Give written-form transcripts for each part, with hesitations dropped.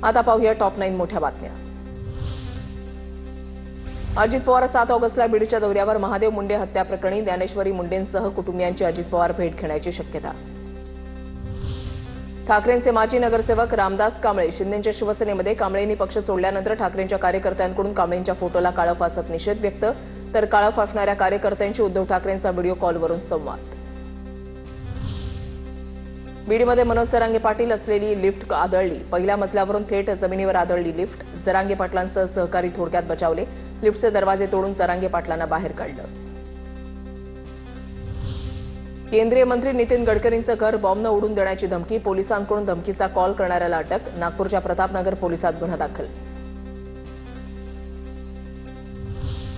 आता पाहूया टॉप 9 मोठ्या बातम्या। अजित पवार 7 ऑगस्टला बीडच्या दौऱ्यावर। महादेव मुंडे हत्या प्रकरणी ज्ञानेश्वरी मुंडेंसह कुटुंबियांची अजित पवार भेट घेण्याची शक्यता। ठाकरेंचे माजी नगरसेवक रामदास कांबळे शिंदेच्या शिवसेनेमध्ये। कांबळेंनी पक्ष सोडल्यानंतर ठाकरेंच्या कार्यकर्त्यांकडून कांबळेंच्या फोटोला काळं फासत निषेध व्यक्त, तर काळं फासणाऱ्या कार्यकर्त्यांशी उद्धव ठाकरेंचा व्हिडिओ कॉलवरून संवाद। बीडमध्ये मनोज जरांगे पाटील असलेली लिफ्ट आदळली। पहिल्या मजल्यावरून थेट जमिनीवर आदळली लिफ्ट। जरांगे पाटलांसह सहकारी थोडक्यात बचावले। लिफ्टचे दरवाजे तोडून जरांगे पाटलांना बाहेर काढलं। केंद्रीय मंत्री नितीन गडकरींचं घर बॉम्बनं उडून देण्याची धमकी। पोलिसांकडून धमकीचा कॉल करणाऱ्याला अटक। नागपूरच्या प्रतापनगर पोलिसात गुन्हा दाखल।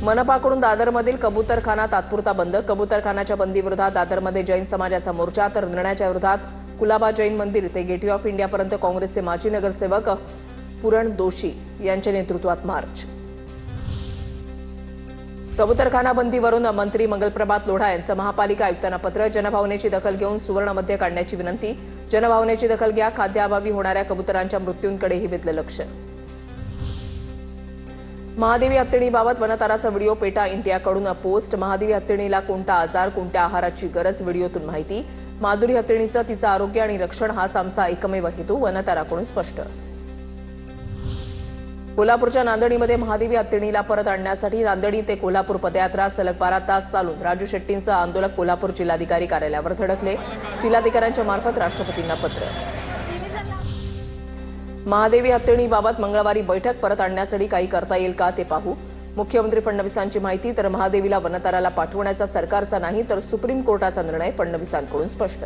मनपाकडून दादरमधील कबूतरखाना तात्पुरता बंद। कबूतरखानाच्या बंदीविरोधात दादरमध्ये जैन समाजाचा मोर्चा, तर निर्णयाच्या विरोधात कुलाबा जैन मंदिर ते गेटवे ऑफ इंडियापर्यंत काँग्रेसचे माजी नगरसेवक पुरण दोशी यांच्या नेतृत्वात मार्च। कबूतरखाना बंदीवरून मंत्री मंगलप्रभात लोढा यांचं महापालिका आयुक्तांना पत्र। जनभावनेची दखल घेऊन सुवर्णमध्ये काढण्याची विनंती। जनभावनेची दखल घ्या, खाद्याअभावी होणाऱ्या कबुतरांच्या मृत्यूंकडेही वेधलं लक्ष। महादेवी हत्तीणीबाबत वनताराचा व्हिडिओ पेटा इंडियाकडून पोस्ट। महादेवी हत्तीणीला कोणता आजार, कोणत्या आहाराची गरज, व्हिडिओतून माहिती। माधुरी हत्तीणीचं तिचं आरोग्य आणि रक्षण हाच आमचा एकमेव हेतू, वनताराकडून स्पष्ट। कोल्हापूरच्या नांदणीमध्ये महादेवी हत्तीणीला परत आणण्यासाठी नांदणी ते कोल्हापूर पदयात्रा सलग 12 तास चालून राजू शेट्टींसह आंदोलक कोल्हापूर जिल्हाधिकारी कार्यालयावर धडकले। जिल्हाधिकाऱ्यांच्या मार्फत राष्ट्रपतींना पत्र। महादेवी हत्तीणीबाबत मंगळवारी बैठक। परत आणण्यासाठी काही करता येईल का ते पाहू। मुख्यमंत्री फडणवीसांची माहिती, तर महादेवीला वनताराला पाठवण्याचा सरकारचा नाही तर सुप्रीम कोर्टाचा निर्णय, फडणवीसांकडून स्पष्ट।